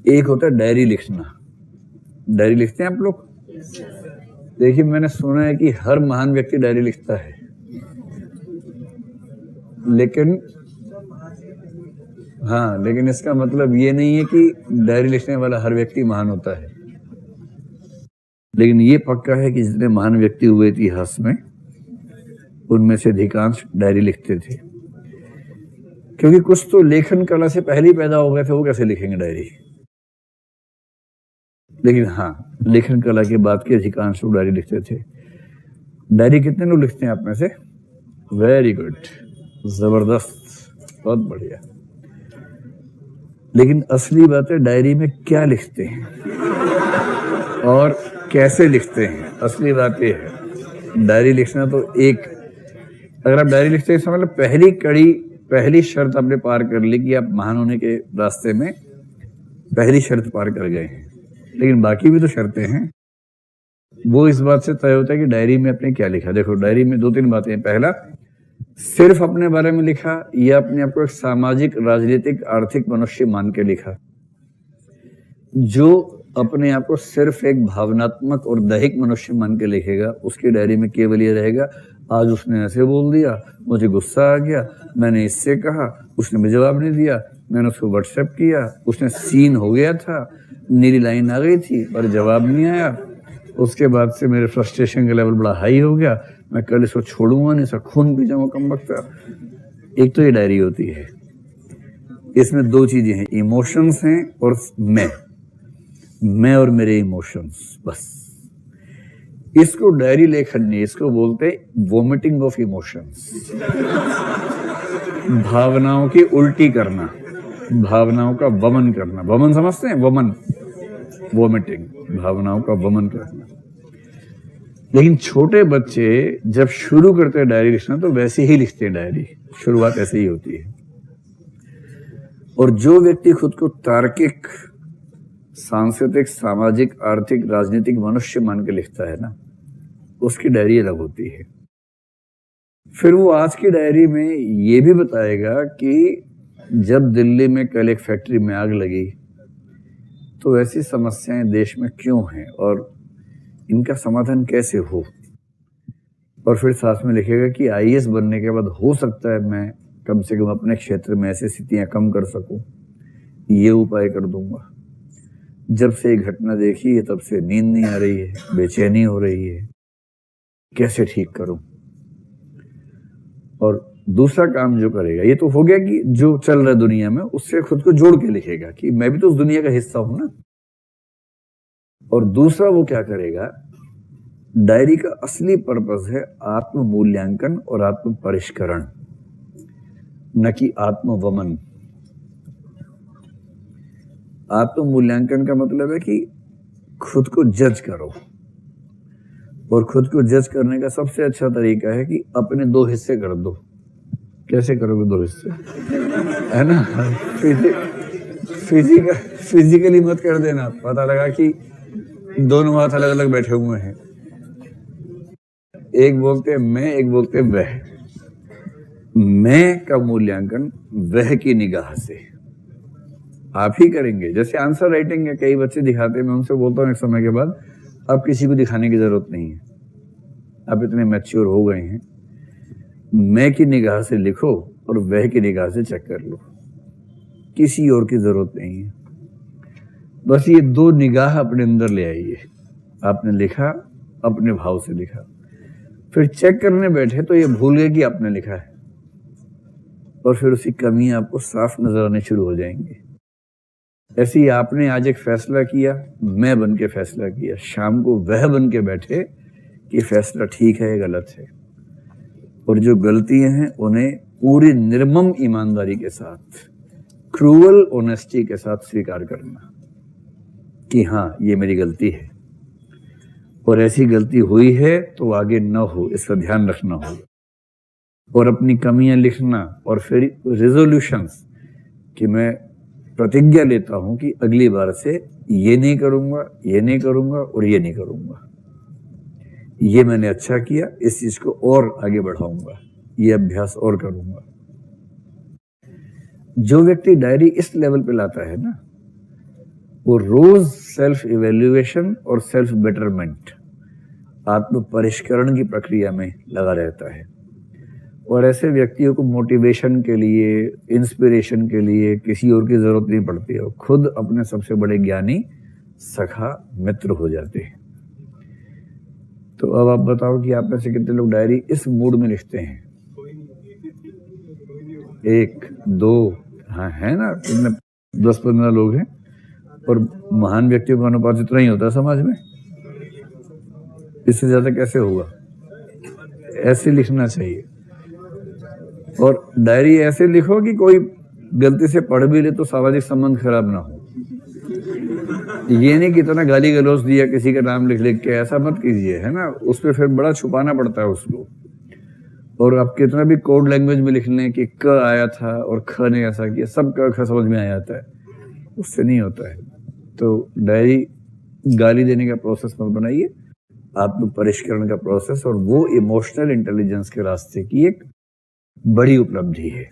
एक होता है डायरी लिखना। डायरी लिखते हैं आप लोग? देखिए, मैंने सुना है कि हर महान व्यक्ति डायरी लिखता है, लेकिन हाँ, लेकिन इसका मतलब ये नहीं है कि डायरी लिखने वाला हर व्यक्ति महान होता है। लेकिन ये पक्का है कि जितने महान व्यक्ति हुए इतिहास में, उनमें से अधिकांश डायरी लिखते थे, क्योंकि कुछ तो लेखन कला से पहले ही पैदा हो गए थे, वो कैसे लिखेंगे डायरी। लेकिन हाँ, लेखन कला के बाद के अधिकांश लोग डायरी लिखते थे। डायरी कितने लोग लिखते हैं आप में से? वेरी गुड, जबरदस्त, बहुत बढ़िया। लेकिन असली बात है, डायरी में क्या लिखते हैं और कैसे लिखते हैं, असली बात ये है। डायरी लिखना तो एक, अगर आप डायरी लिखते हैं इसका मतलब पहली कड़ी, पहली शर्त आपने पार कर ली कि आप महान होने के रास्ते में पहली शर्त पार कर गए हैं। लेकिन बाकी भी तो शर्तें हैं, वो इस बात से तय होता है कि डायरी में आपने क्या लिखा। देखो, डायरी में 2-3 बातें हैं। पहला, सिर्फ अपने बारे में लिखा या अपने आप को एक सामाजिक, राजनीतिक, आर्थिक मनुष्य मान के लिखा। जो अपने आप को सिर्फ एक भावनात्मक और दैहिक मनुष्य मान के लिखेगा, उसकी डायरी में केवल ये रहेगा, आज उसने ऐसे बोल दिया, मुझे गुस्सा आ गया, मैंने इससे कहा, उसने मुझे जवाब नहीं दिया, मैंने उसको व्हाट्सएप किया, उसने सीन हो गया था, नीली लाइन आ गई थी पर जवाब नहीं आया, उसके बाद से मेरे फ्रस्ट्रेशन का लेवल बड़ा हाई हो गया, मैं कल इसको छोड़ूंगा नहीं, इसका खून पी जाऊंगा कम वक्त। एक तो ये डायरी होती है, इसमें 2 चीजें हैं, इमोशंस हैं और मैं और मेरे इमोशंस, बस। इसको डायरी लेखन नहीं, इसको बोलते वोमिटिंग ऑफ इमोशंस। भावनाओं की उल्टी करना, भावनाओं का वमन करना। वमन समझते हैं? वमन, वोमिटिंग, भावनाओं का वमन करना। लेकिन छोटे बच्चे जब शुरू करते हैं डायरी लिखना तो वैसे ही लिखते हैं डायरी, शुरुआत ऐसे ही होती है। और जो व्यक्ति खुद को तार्किक, सांस्कृतिक, सामाजिक, आर्थिक, राजनीतिक मनुष्य मान के लिखता है ना, उसकी डायरी अलग होती है। फिर वो आज की डायरी में ये भी बताएगा कि जब दिल्ली में कल एक फैक्ट्री में आग लगी तो ऐसी समस्याएं देश में क्यों हैं और इनका समाधान कैसे हो। और फिर साथ में लिखेगा कि आईएएस बनने के बाद हो सकता है मैं कम से कम अपने क्षेत्र में ऐसी स्थितियां कम कर सकूं, ये उपाय कर दूंगा। जब से ये घटना देखी है तब से नींद नहीं आ रही है, बेचैनी हो रही है, कैसे ठीक करूं। और दूसरा काम जो करेगा, ये तो हो गया कि जो चल रहा है दुनिया में उससे खुद को जोड़ के लिखेगा कि मैं भी तो उस दुनिया का हिस्सा हूं ना। और दूसरा वो क्या करेगा, डायरी का असली पर्पस है आत्म मूल्यांकन और आत्म परिष्करण, न कि आत्म वमन। आत्म मूल्यांकन का मतलब है कि खुद को जज करो, और खुद को जज करने का सबसे अच्छा तरीका है कि अपने 2 हिस्से कर दो। कैसे करोगे 2 हिस्से, है ना? फिजिकली मत कर देना, पता लगा कि दोनों हाथ अलग अलग बैठे हुए हैं, एक बोलते मैं, एक बोलते वह। मैं का मूल्यांकन वह की निगाह से आप ही करेंगे। जैसे आंसर राइटिंग है, कई बच्चे दिखाते हैं, मैं उनसे बोलता हूँ एक समय के बाद, अब किसी को दिखाने की जरूरत नहीं है, आप इतने मैच्योर हो गए हैं, मैं की निगाह से लिखो और वह की निगाह से चेक कर लो, किसी और की जरूरत नहीं है। बस ये 2 निगाह अपने अंदर ले आइए। आपने लिखा, अपने भाव से लिखा, फिर चेक करने बैठे तो ये भूल गए कि आपने लिखा है, और फिर उसकी कमियां आपको साफ नजर आने शुरू हो जाएंगी। ऐसे ही आपने आज एक फैसला किया, मैं बन के फैसला किया, शाम को वह बन के बैठे कि फैसला ठीक है या गलत है। और जो गलतियां हैं उन्हें पूरी निर्मम ईमानदारी के साथ, क्रूअल ऑनेस्टी के साथ स्वीकार करना कि हाँ, ये मेरी गलती है और ऐसी गलती हुई है तो आगे न हो, इसका ध्यान रखना होगा। और अपनी कमियां लिखना, और फिर रेजोल्यूशंस कि मैं प्रतिज्ञा लेता हूं कि अगली बार से ये नहीं करूंगा, ये नहीं करूंगा और ये नहीं करूंगा, ये मैंने अच्छा किया, इस चीज को और आगे बढ़ाऊंगा, ये अभ्यास और करूंगा। जो व्यक्ति डायरी इस लेवल पे लाता है ना, वो रोज सेल्फ इवेल्युएशन और सेल्फ बेटरमेंट, आत्म परिष्करण की प्रक्रिया में लगा रहता है। और ऐसे व्यक्तियों को मोटिवेशन के लिए, इंस्पिरेशन के लिए किसी और की जरूरत नहीं पड़ती है, खुद अपने सबसे बड़े ज्ञानी सखा मित्र हो जाते हैं। तो अब आप बताओ कि आप में से कितने लोग डायरी इस मूड में लिखते हैं? 1, 2, हाँ है ना, 10-15 लोग हैं। और महान व्यक्तियों का अनुपात इतना ही होता है समाज में, इससे ज्यादा कैसे होगा? ऐसे लिखना चाहिए। और डायरी ऐसे लिखो कि कोई गलती से पढ़ भी ले तो सामाजिक संबंध खराब ना हो। ये नहीं कि इतना गाली गलौज दिया किसी का नाम लिख के, ऐसा मत कीजिए, है ना, उस पर फिर बड़ा छुपाना पड़ता है उसको। और आप कितना भी कोड लैंग्वेज में लिख लें कि क आया था और ख ने ऐसा किया, सब क समझ में आ जाता है, उससे नहीं होता है। तो डायरी गाली देने का प्रोसेस मत बनाइए, आत्म परिष्करण का प्रोसेस, और वो इमोशनल इंटेलिजेंस के रास्ते की एक बड़ी उपलब्धि है।